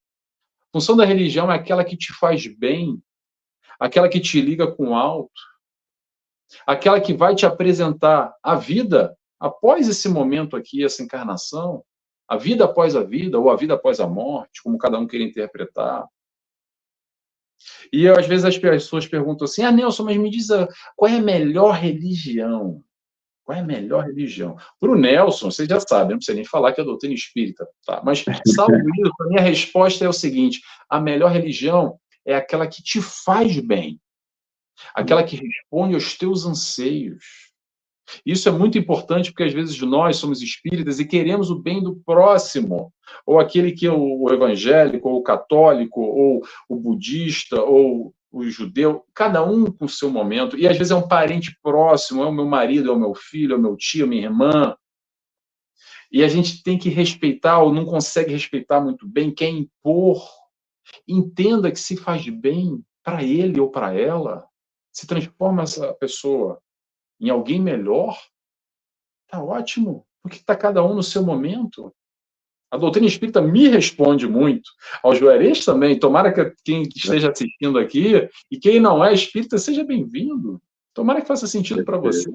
C: A função da religião é aquela que te faz bem, aquela que te liga com o alto, aquela que vai te apresentar a vida após esse momento aqui, essa encarnação, a vida após a vida, ou a vida após a morte, como cada um queira interpretar. E às vezes as pessoas perguntam assim, Nelson, mas me diz qual é a melhor religião? Qual é a melhor religião? Para o Nelson, você já sabe, não precisa nem falar que é a doutrina espírita, tá? Mas, salvo isso, a minha resposta é o seguinte: a melhor religião é aquela que te faz bem, aquela que responde aos teus anseios. Isso é muito importante porque, às vezes, nós somos espíritas e queremos o bem do próximo, ou aquele que é o evangélico, ou o católico, ou o budista, ou o judeu, cada um com o seu momento, e às vezes é um parente próximo, é o meu marido, é o meu filho, é o meu tio, é minha irmã, e a gente tem que respeitar, ou não consegue respeitar muito bem, quer impor. Entenda que se faz bem para ele ou para ela, se transforma essa pessoa em alguém melhor, tá ótimo, porque está cada um no seu momento. A doutrina espírita me responde muito, ao Juarez também. Tomara que quem esteja assistindo aqui, e quem não é espírita, seja bem-vindo. Tomara que faça sentido para você.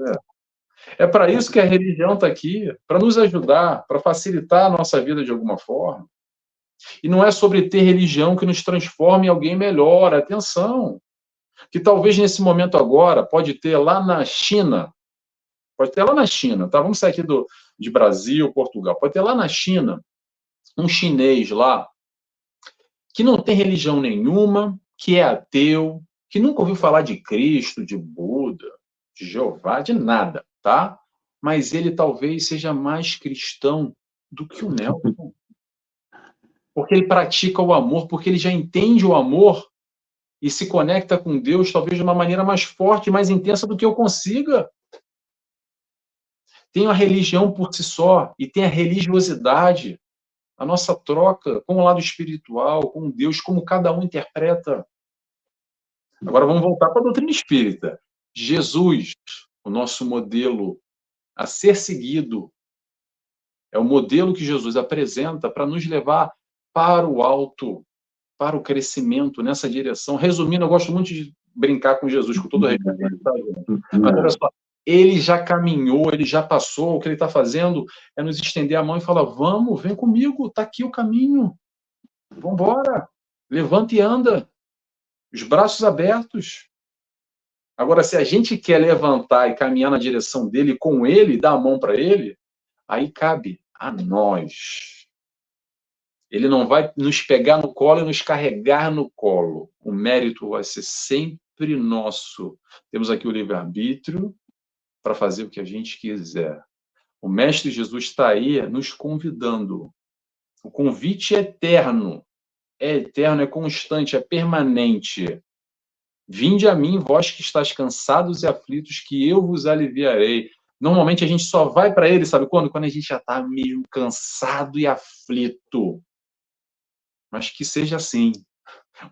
C: É para isso que a religião está aqui, para nos ajudar, para facilitar a nossa vida de alguma forma. E não é sobre ter religião que nos transforme em alguém melhor. Atenção, que talvez nesse momento agora pode ter lá na China, tá? Vamos sair aqui de Brasil, Portugal. Pode ter lá na China um chinês lá que não tem religião nenhuma, que é ateu, que nunca ouviu falar de Cristo, de Buda, de Jeová, de nada, tá? Mas ele talvez seja mais cristão do que o Nelson. Porque ele pratica o amor, porque ele já entende o amor e se conecta com Deus talvez de uma maneira mais forte, mais intensa do que eu consiga. Tem a religião por si só e tem a religiosidade, a nossa troca com o lado espiritual, com Deus, como cada um interpreta. Agora vamos voltar para a doutrina espírita. Jesus, o nosso modelo a ser seguido, é o modelo que Jesus apresenta para nos levar para o alto, para o crescimento, nessa direção. Resumindo, eu gosto muito de brincar com Jesus, com todo respeito. Mas olha só, ele já caminhou, ele já passou, o que ele está fazendo é nos estender a mão e falar: vamos, vem comigo, está aqui o caminho, vamos embora, levanta e anda, os braços abertos. Agora, se a gente quer levantar e caminhar na direção dele, com ele, dar a mão para ele, aí cabe a nós. Ele não vai nos pegar no colo e nos carregar no colo. O mérito vai ser sempre nosso. Temos aqui o livre-arbítrio para fazer o que a gente quiser. O Mestre Jesus está aí nos convidando. O convite é eterno, é constante, é permanente. Vinde a mim, vós que estáis cansados e aflitos, que eu vos aliviarei. Normalmente a gente só vai para ele, sabe quando? Quando a gente já está meio cansado e aflito. Mas que seja assim.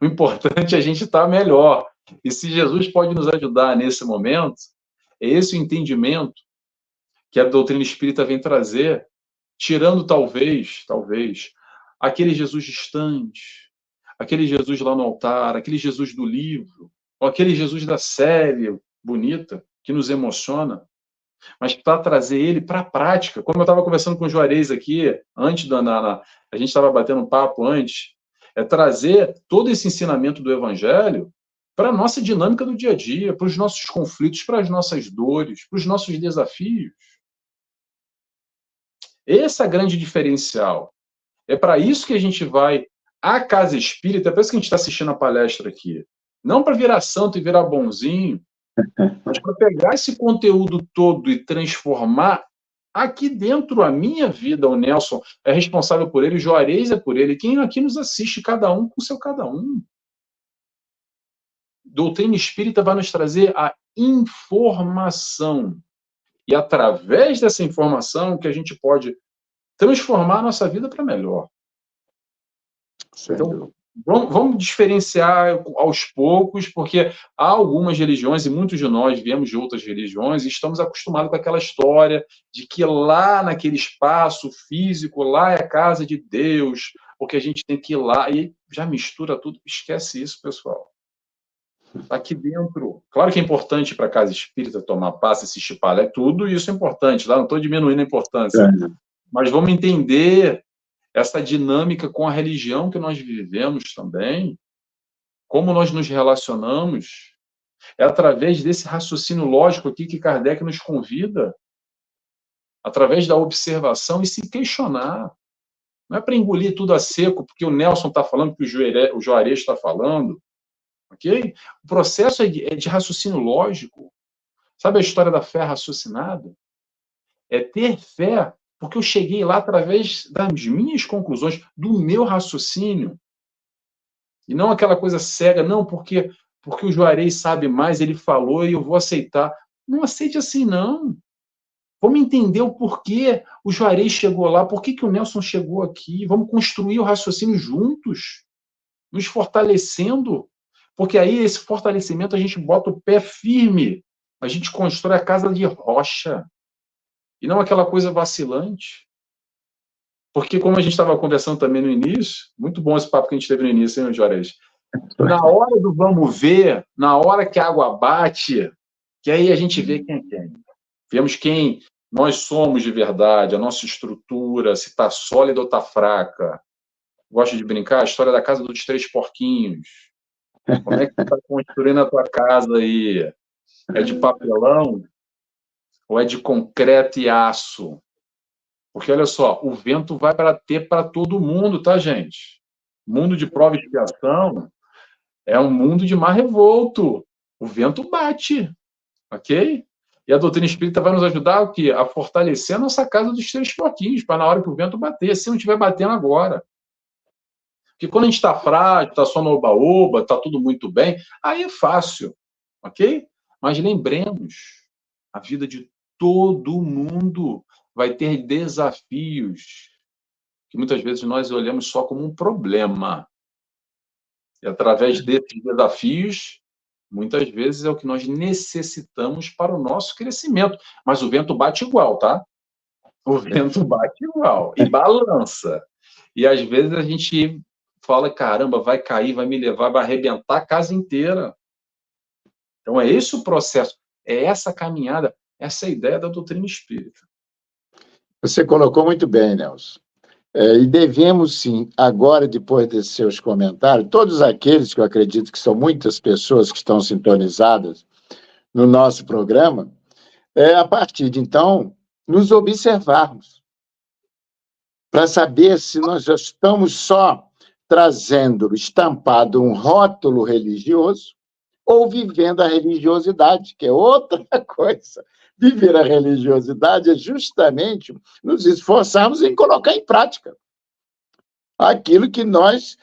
C: O importante é a gente estar melhor. E se Jesus pode nos ajudar nesse momento, é esse o entendimento que a doutrina espírita vem trazer, tirando talvez, aquele Jesus distante, aquele Jesus lá no altar, aquele Jesus do livro, ou aquele Jesus da série bonita, que nos emociona, mas para trazer ele para a prática. Como eu estava conversando com o Juarez aqui, antes a gente estava batendo um papo antes, é trazer todo esse ensinamento do Evangelho para a nossa dinâmica do dia a dia, para os nossos conflitos, para as nossas dores, para os nossos desafios. Esse é o grande diferencial. É para isso que a gente vai à casa espírita, é para isso que a gente está assistindo a palestra aqui. Não para virar santo e virar bonzinho, mas para pegar esse conteúdo todo e transformar aqui dentro a minha vida. O Nelson é responsável por ele, o Juarez é por ele. Quem aqui nos assiste, cada um com o seu cada um. Doutrina espírita vai nos trazer a informação. E através dessa informação que a gente pode transformar a nossa vida para melhor. Então, vamos diferenciar aos poucos, porque há algumas religiões, e muitos de nós viemos de outras religiões, e estamos acostumados com aquela história de que lá naquele espaço físico, lá é a casa de Deus, porque a gente tem que ir lá, e já mistura tudo. Esquece isso, pessoal. Aqui dentro, claro que é importante para a casa espírita tomar passe, assistir palestra, tudo isso é importante, lá não estou diminuindo a importância, mas vamos entender essa dinâmica com a religião que nós vivemos também, como nós nos relacionamos, é através desse raciocínio lógico aqui que Kardec nos convida através da observação e se questionar. Não é para engolir tudo a seco, porque o Nelson está falando, que o Juarez está falando, ok? O processo é de raciocínio lógico. Sabe a história da fé raciocinada? É ter fé, porque eu cheguei lá através das minhas conclusões, do meu raciocínio. E não aquela coisa cega, não, porque o Juarez sabe mais, ele falou e eu vou aceitar. Não aceite assim, não. Vamos entender o porquê o Juarez chegou lá, por que o Nelson chegou aqui. Vamos construir o raciocínio juntos, nos fortalecendo. Porque aí, esse fortalecimento, a gente bota o pé firme. A gente constrói a casa de rocha. E não aquela coisa vacilante. Porque, como a gente estava conversando também no início, muito bom esse papo que a gente teve no início, hein, Juarez? Na hora do vamos ver, na hora que a água bate, que aí a gente vê quem é quem. Vemos quem nós somos de verdade, a nossa estrutura, se está sólida ou está fraca. Gosto de brincar, a história da casa dos 3 porquinhos. Como é que você está construindo a tua casa aí? É de papelão ou é de concreto e aço? Porque, olha só, o vento vai bater para todo mundo, tá, gente? Mundo de prova e expiação é um mundo de mar revolto. O vento bate, ok? E a doutrina espírita vai nos ajudar o quê? A fortalecer a nossa casa dos 3 porquinhos, para na hora que o vento bater, se não estiver batendo agora. Porque quando a gente está frágil, está só no oba-oba, está tudo muito bem, aí é fácil, ok? Mas lembremos, a vida de todo mundo vai ter desafios que muitas vezes nós olhamos só como um problema. E através desses desafios, muitas vezes é o que nós necessitamos para o nosso crescimento. Mas o vento bate igual, tá? O vento bate igual e balança. E às vezes a gente fala, caramba, vai cair, vai me levar, vai arrebentar a casa inteira. Então é esse o processo, é essa caminhada, essa ideia da doutrina espírita.
B: Você colocou muito bem, Nelson. E devemos, sim, agora, depois desses seus comentários, todos aqueles que eu acredito que são muitas pessoas que estão sintonizadas no nosso programa, a partir de então, nos observarmos, para saber se nós já estamos só trazendo, estampado um rótulo religioso, ou vivendo a religiosidade, que é outra coisa. Viver a religiosidade é justamente nos esforçarmos em colocar em prática aquilo que nós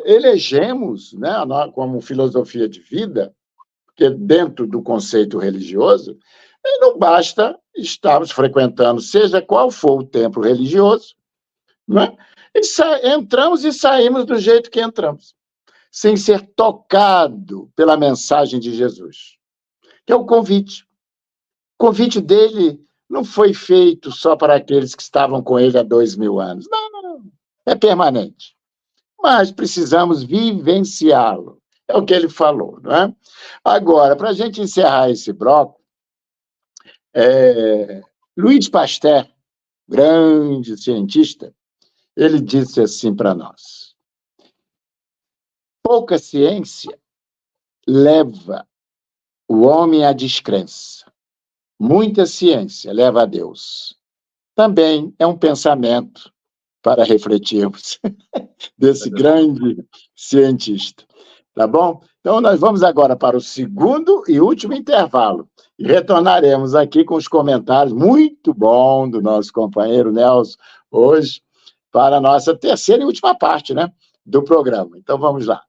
B: elegemos, né, como filosofia de vida, porque dentro do conceito religioso, não basta estarmos frequentando, seja qual for o templo religioso, né, entramos e saímos do jeito que entramos, sem ser tocado pela mensagem de Jesus, que é o convite. O convite dele não foi feito só para aqueles que estavam com ele há 2000 anos. Não, é permanente. Mas precisamos vivenciá-lo. É o que ele falou, não é? Agora, para a gente encerrar esse bloco, Louis Pasteur, grande cientista, ele disse assim para nós: pouca ciência leva o homem à descrença. Muita ciência leva a Deus. Também é um pensamento para refletirmos desse grande cientista. Tá bom? Então, nós vamos agora para o segundo e último intervalo. E retornaremos aqui com os comentários muito bons do nosso companheiro Nelson, hoje, para a nossa terceira e última parte, né, do programa. Então, vamos lá.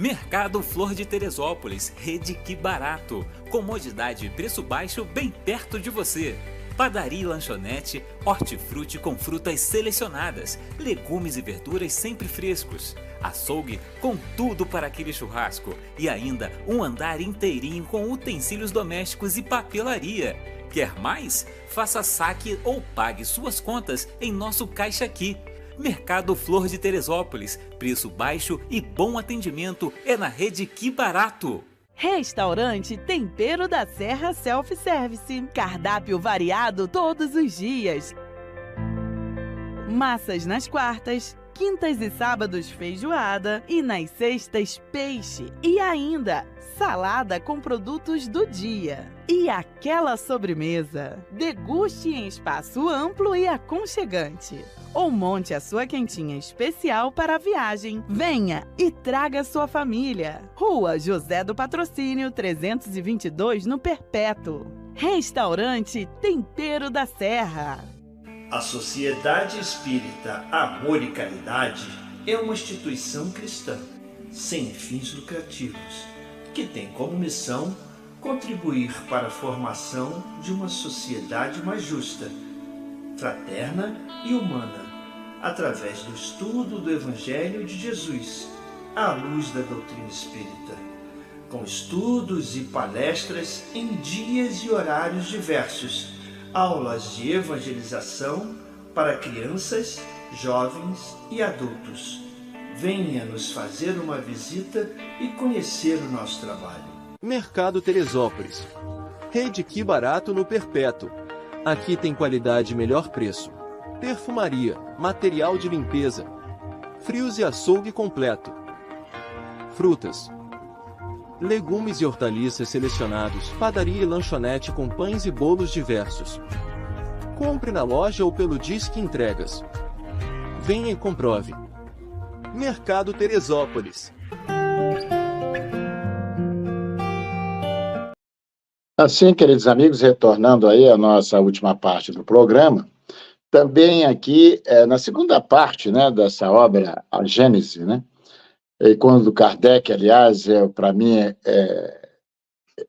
D: Mercado Flor de Teresópolis, rede Que Barato. Comodidade e preço baixo bem perto de você. Padaria e lanchonete, hortifruti com frutas selecionadas, legumes e verduras sempre frescos. Açougue com tudo para aquele churrasco. E ainda um andar inteirinho com utensílios domésticos e papelaria. Quer mais? Faça saque ou pague suas contas em nosso Caixa Aqui. Mercado Flor de Teresópolis, preço baixo e bom atendimento é na rede Que Barato.
E: Restaurante Tempero da Serra Self-Service. Cardápio variado todos os dias. Massas nas quartas, quintas e sábados feijoada e nas sextas peixe e ainda salada com produtos do dia. E aquela sobremesa. Deguste em espaço amplo e aconchegante. Ou monte a sua quentinha especial para a viagem. Venha e traga sua família. Rua José do Patrocínio 322 no Perpétuo. Restaurante Tempero da Serra.
F: A Sociedade Espírita Amor e Caridade é uma instituição cristã, sem fins lucrativos, que tem como missão contribuir para a formação de uma sociedade mais justa, fraterna e humana, através do estudo do Evangelho de Jesus, à luz da doutrina espírita, com estudos e palestras em dias e horários diversos, aulas de evangelização para crianças, jovens e adultos. Venha nos fazer uma visita e conhecer o nosso trabalho.
G: Mercado Teresópolis. Rede Que Barato no Perpétuo. Aqui tem qualidade e melhor preço. Perfumaria, material de limpeza, frios e açougue completo. Frutas, legumes e hortaliças selecionados, padaria e lanchonete com pães e bolos diversos. Compre na loja ou pelo Disque Entregas. Venha e comprove. Mercado Teresópolis.
B: Assim, queridos amigos, retornando aí à nossa última parte do programa, também aqui, na segunda parte, né, dessa obra, a Gênese, né, e quando Kardec, aliás, para mim,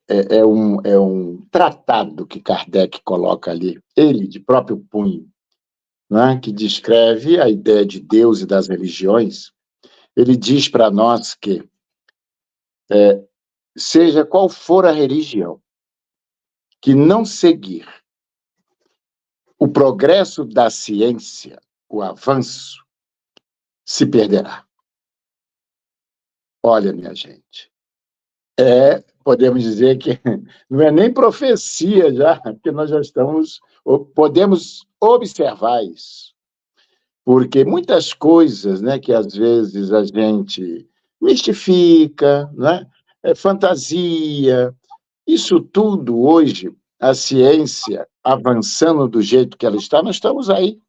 B: é um tratado que Kardec coloca ali, ele de próprio punho, né, que descreve a ideia de Deus e das religiões. Ele diz para nós que, seja qual for a religião, que não seguir o progresso da ciência, o avanço, se perderá. Olha, minha gente, podemos dizer que não é nem profecia já, porque nós já podemos observar isso. Porque muitas coisas, né, que às vezes a gente mistifica, né, fantasia, isso tudo hoje, a ciência avançando do jeito que ela está, nós estamos aí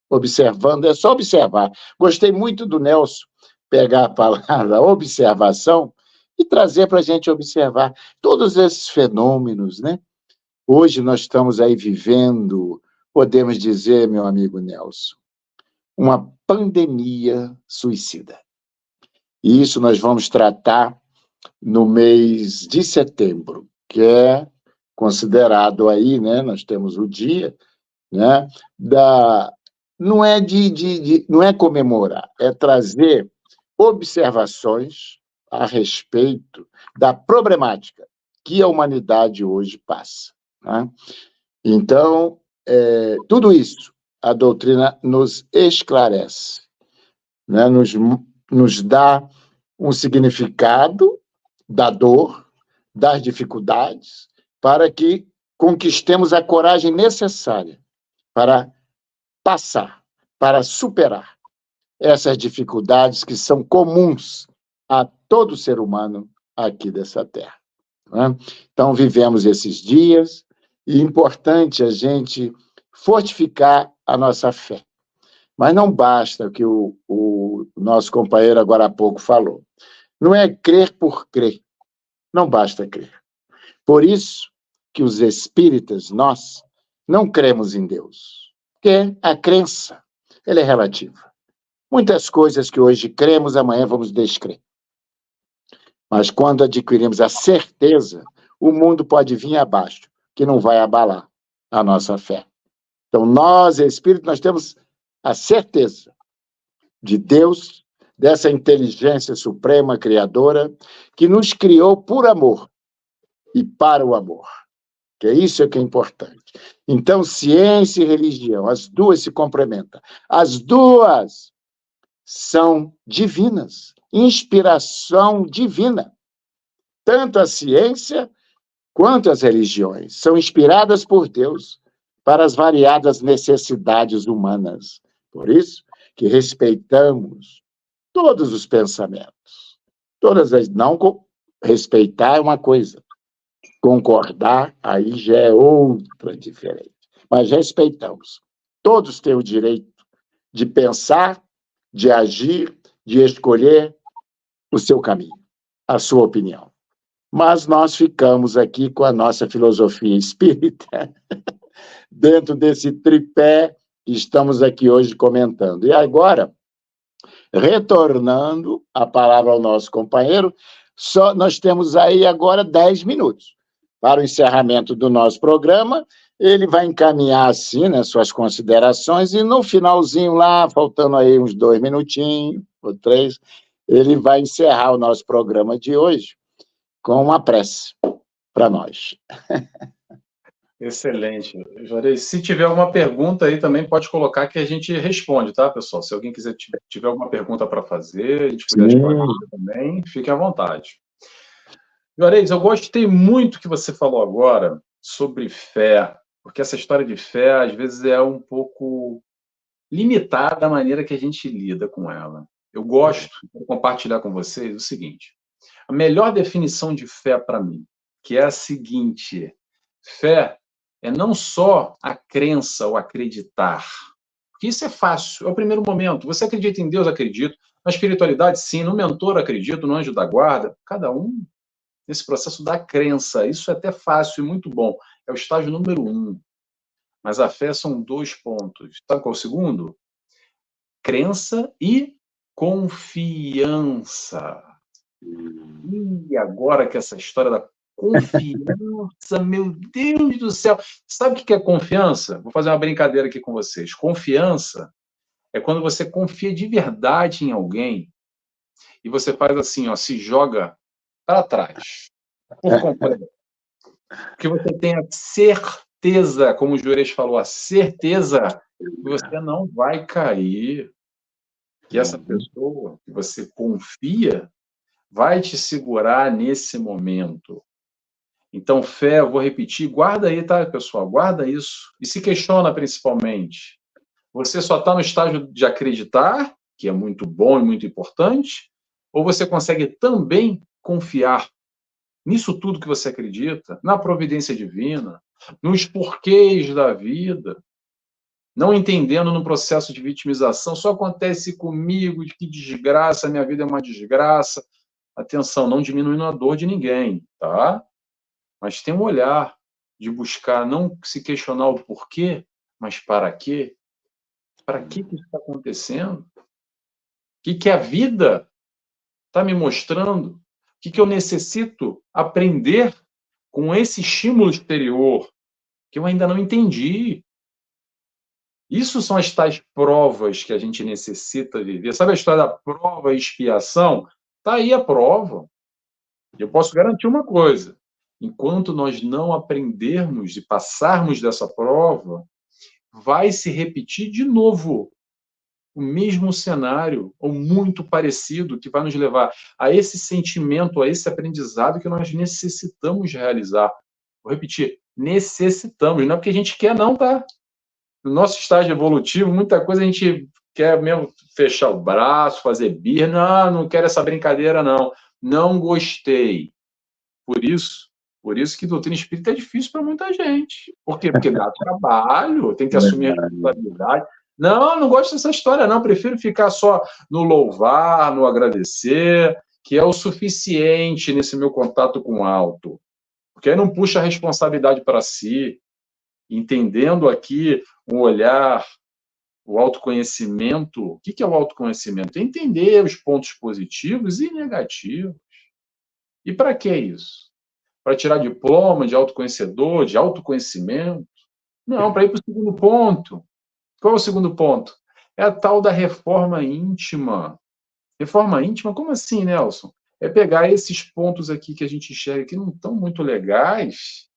B: observando, é só observar. Gostei muito do Nelson pegar a palavra observação e trazer para a gente observar todos esses fenômenos, né? Hoje nós estamos aí vivendo, podemos dizer, meu amigo Nelson, uma pandemia suicida. E isso nós vamos tratar no mês de setembro, que é considerado aí, né, nós temos o dia, né, não é comemorar, é trazer observações a respeito da problemática que a humanidade hoje passa, né? Então, tudo isso a doutrina nos esclarece, né, nos dá um significado da dor, das dificuldades, para que conquistemos a coragem necessária para passar, para superar essas dificuldades que são comuns a todo ser humano aqui dessa terra, né? Então, vivemos esses dias e é importante a gente fortificar a nossa fé. Mas não basta o que o nosso companheiro agora há pouco falou. Não é crer por crer. Não basta crer. Por isso que os espíritas, nós, não cremos em Deus. Porque a crença, ela é relativa. Muitas coisas que hoje cremos, amanhã vamos descrer. Mas quando adquirimos a certeza, o mundo pode vir abaixo, que não vai abalar a nossa fé. Então, nós, espíritos, nós temos a certeza de Deus, dessa inteligência suprema, criadora, que nos criou por amor e para o amor. Que é isso que é importante. Então, ciência e religião, as duas se complementam. As duas são divinas, inspiração divina. Tanto a ciência quanto as religiões são inspiradas por Deus para as variadas necessidades humanas. Por isso que respeitamos todos os pensamentos. Todas as. Não respeitar é uma coisa, concordar aí já é outra diferente. Mas respeitamos. Todos têm o direito de pensar, de agir, de escolher o seu caminho, a sua opinião. Mas nós ficamos aqui com a nossa filosofia espírita, dentro desse tripé que estamos aqui hoje comentando. E agora, retornando a palavra ao nosso companheiro, nós temos aí agora 10 minutos para o encerramento do nosso programa. Ele vai encaminhar, assim, né, suas considerações, e no finalzinho lá, faltando aí uns 2 minutinhos, ou 3, ele vai encerrar o nosso programa de hoje com uma prece para nós.
C: Excelente. Juarez, se tiver alguma pergunta aí também pode colocar que a gente responde, tá, pessoal? Se alguém quiser tiver alguma pergunta para fazer, a gente puder esclarecer também, fique à vontade. Juarez, eu gostei muito que você falou agora sobre fé, porque essa história de fé, às vezes, é um pouco limitada a maneira que a gente lida com ela. Eu gosto de compartilhar com vocês o seguinte: a melhor definição de fé para mim, que é a seguinte: fé é não só a crença ou acreditar, porque isso é fácil, é o primeiro momento. Você acredita em Deus? Acredito. Na espiritualidade, sim. No mentor, acredito. No anjo da guarda. Cada um nesse processo da crença. Isso é até fácil e muito bom. É o estágio número 1. Mas a fé são 2 pontos. Sabe qual é o segundo? Crença e confiança. E agora que essa história da confiança, meu Deus do céu. Sabe o que é confiança? Vou fazer uma brincadeira aqui com vocês. Confiança é quando você confia de verdade em alguém e você faz assim, ó, se joga para trás, por completo. Porque você tem a certeza, como o Juarez falou, a certeza que você não vai cair. Que essa pessoa que você confia vai te segurar nesse momento. Então, fé, eu vou repetir, guarda aí, tá, pessoal? Guarda isso. E se questiona, principalmente. Você só está no estágio de acreditar, que é muito bom e muito importante, ou você consegue também confiar nisso tudo que você acredita, na providência divina, nos porquês da vida, não entendendo no processo de vitimização, só acontece comigo, que desgraça, minha vida é uma desgraça. Atenção, não diminuindo a dor de ninguém, tá? Mas tem um olhar de buscar, não se questionar o porquê, mas para quê? Para que isso está acontecendo? O que a vida está me mostrando? O que eu necessito aprender com esse estímulo exterior que eu ainda não entendi? Isso são as tais provas que a gente necessita viver. Sabe a história da prova e expiação? Está aí a prova. Eu posso garantir uma coisa: enquanto nós não aprendermos e passarmos dessa prova, vai se repetir de novo o mesmo cenário, ou muito parecido, que vai nos levar a esse sentimento, a esse aprendizado que nós necessitamos realizar. Vou repetir, necessitamos, não é porque a gente quer não, tá? No nosso estágio evolutivo, muita coisa a gente quer mesmo fechar o braço, fazer birra, não quero essa brincadeira não, não gostei. Por isso que doutrina espírita é difícil para muita gente. Por quê? Porque dá trabalho, tem que assumir a responsabilidade. Não gosto dessa história, não. Prefiro ficar só no louvar, no agradecer, que é o suficiente nesse meu contato com o alto. Porque aí não puxa a responsabilidade para si, entendendo aqui um olhar, o autoconhecimento. O que é o autoconhecimento? É entender os pontos positivos e negativos. E para que isso? Para tirar diploma de autoconhecedor, de autoconhecimento? Não, para ir para o segundo ponto. Qual é o segundo ponto? É a tal da reforma íntima. Reforma íntima? Como assim, Nelson? É pegar esses pontos aqui que a gente enxerga que não estão muito legais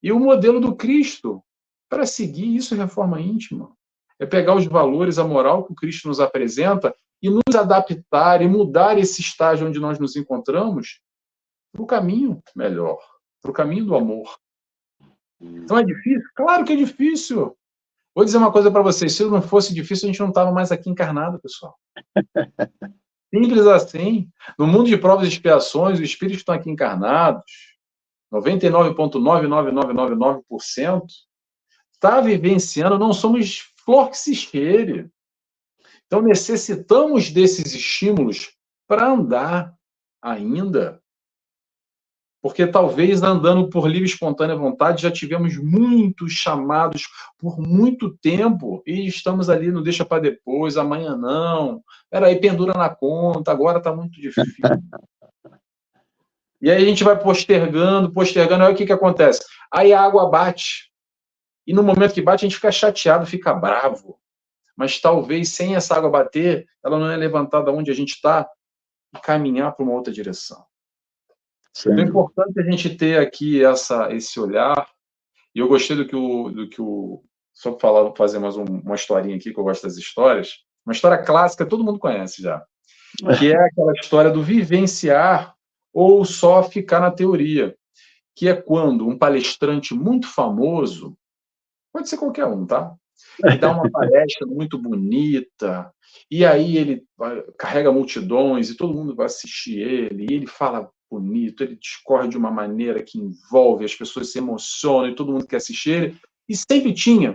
C: e o modelo do Cristo para seguir. Isso é reforma íntima. É pegar os valores, a moral que o Cristo nos apresenta e nos adaptar e mudar esse estágio onde nós nos encontramos para o caminho melhor, para o caminho do amor. Então é difícil? Claro que é difícil. Vou dizer uma coisa para vocês, se não fosse difícil, a gente não estava mais aqui encarnado, pessoal. Simples assim. No mundo de provas e expiações, os espíritos que estão aqui encarnados, 99,99999%, está vivenciando, não somos flor que se cheire. Então, necessitamos desses estímulos para andar ainda. Porque talvez andando por livre e espontânea vontade já tivemos muitos chamados por muito tempo e estamos ali, não deixa para depois, amanhã não. Peraí, pendura na conta, agora está muito difícil. E aí a gente vai postergando, aí o que acontece? Aí a água bate. E no momento que bate, a gente fica chateado, fica bravo. Mas talvez sem essa água bater, ela não é levantada onde a gente está e caminhar para uma outra direção. Sim. É importante a gente ter aqui esse olhar, e eu gostei do que o só para fazer mais uma historinha aqui, que eu gosto das histórias, uma história clássica, todo mundo conhece já, que é aquela história do vivenciar ou só ficar na teoria, que é quando um palestrante muito famoso, pode ser qualquer um, tá? E dá uma palestra muito bonita, e aí ele carrega multidões, e todo mundo vai assistir ele, e ele fala bonito, ele discorre de uma maneira que envolve, as pessoas se emocionam, e todo mundo quer assistir ele, e sempre tinha,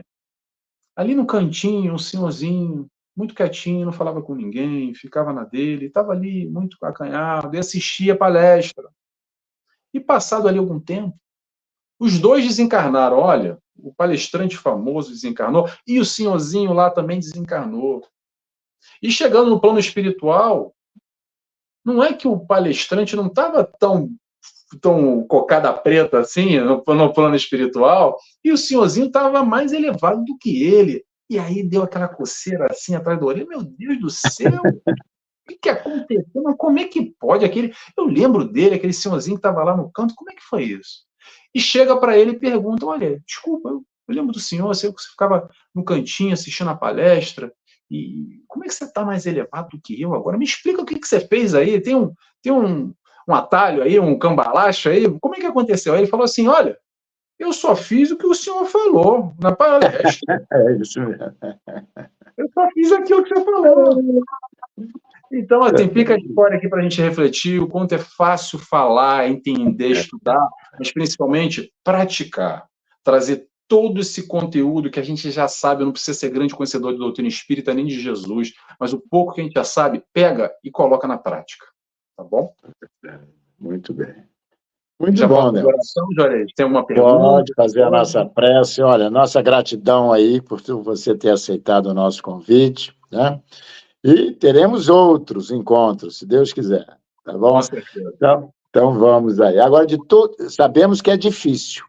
C: ali no cantinho, um senhorzinho, muito quietinho, não falava com ninguém, ficava na dele, estava ali muito acanhado, e assistia a palestra. E passado ali algum tempo, os dois desencarnaram, olha, o palestrante famoso desencarnou, e o senhorzinho lá também desencarnou. E chegando no plano espiritual, não é que o palestrante não estava tão cocada preta assim, no plano espiritual, e o senhorzinho estava mais elevado do que ele. E aí deu aquela coceira assim atrás da orelha, meu Deus do céu, o que aconteceu? Mas como é que pode? Eu lembro dele, aquele senhorzinho que estava lá no canto, como é que foi isso? E chega para ele e pergunta, olha, desculpa, eu lembro do senhor, você ficava no cantinho assistindo a palestra, e como é que você está mais elevado do que eu agora? Me explica o que você fez aí, tem um atalho aí, um cambalacho aí, como é que aconteceu? Aí ele falou assim, olha, eu só fiz o que o senhor falou na palestra.
B: É isso mesmo.
C: Eu só fiz aquilo que você falou. Então, assim, fica a história aqui para a gente refletir o quanto é fácil falar, entender, estudar, mas principalmente praticar, trazer todo esse conteúdo que a gente já sabe, não precisa ser grande conhecedor de doutrina espírita nem de Jesus, mas o pouco que a gente já sabe, pega e coloca na prática. Tá bom?
B: Muito bem. Muito
C: já
B: bom, né?
C: Tem alguma pergunta?
B: Pode fazer a nossa prece. Olha, nossa gratidão aí por você ter aceitado o nosso convite, né? E teremos outros encontros, se Deus quiser, tá bom?
C: Com certeza.
B: Então vamos aí. Agora, sabemos que é difícil,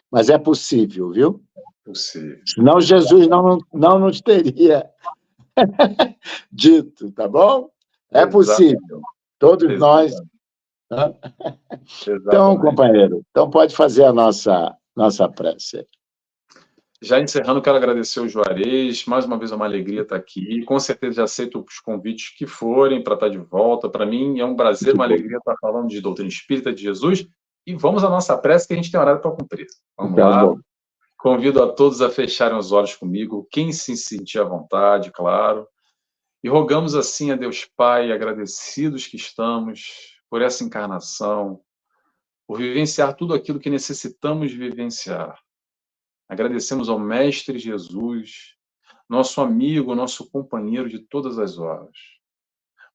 B: mas é possível, viu?
C: É possível.
B: Senão Jesus não nos teria dito, tá bom? É possível. Todos nós. Né? Então, companheiro, pode fazer a nossa prece.
C: Já encerrando, quero agradecer o Juarez, mais uma vez é uma alegria estar aqui, com certeza já aceito os convites que forem para estar de volta, para mim é um prazer, uma alegria estar falando de doutrina espírita, de Jesus, e vamos à nossa prece que a gente tem horário para cumprir. Vamos lá, bom. Convido a todos a fecharem os olhos comigo, quem se sentir à vontade, claro, e rogamos assim a Deus Pai, agradecidos que estamos por essa encarnação, por vivenciar tudo aquilo que necessitamos vivenciar. Agradecemos ao Mestre Jesus, nosso amigo, nosso companheiro de todas as horas,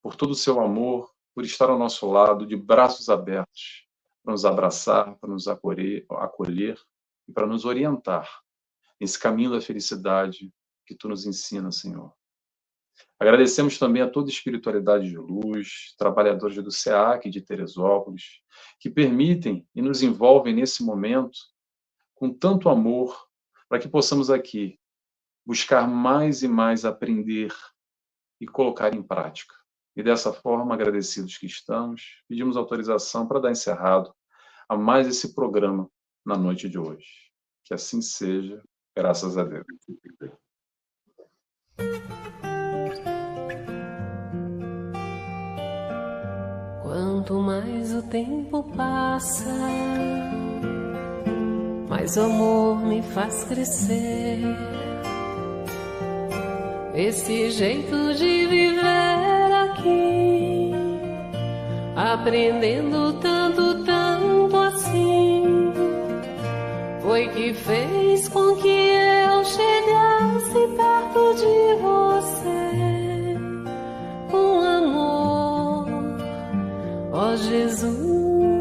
C: por todo o seu amor, por estar ao nosso lado, de braços abertos, para nos abraçar, para nos acolher e para nos orientar nesse caminho da felicidade que tu nos ensina, Senhor. Agradecemos também a toda a espiritualidade de luz, trabalhadores do SEAC de Teresópolis, que permitem e nos envolvem nesse momento com tanto amor, para que possamos aqui buscar mais e mais aprender e colocar em prática. E dessa forma, agradecidos que estamos, pedimos autorização para dar encerrado a mais esse programa na noite de hoje. Que assim seja, graças a Deus.
A: Quanto mais o tempo passa, mais o amor me faz crescer. esse jeito de viver aqui, aprendendo tanto, tanto assim, foi que fez com que eu chegasse perto de você, com amor, ó Jesus.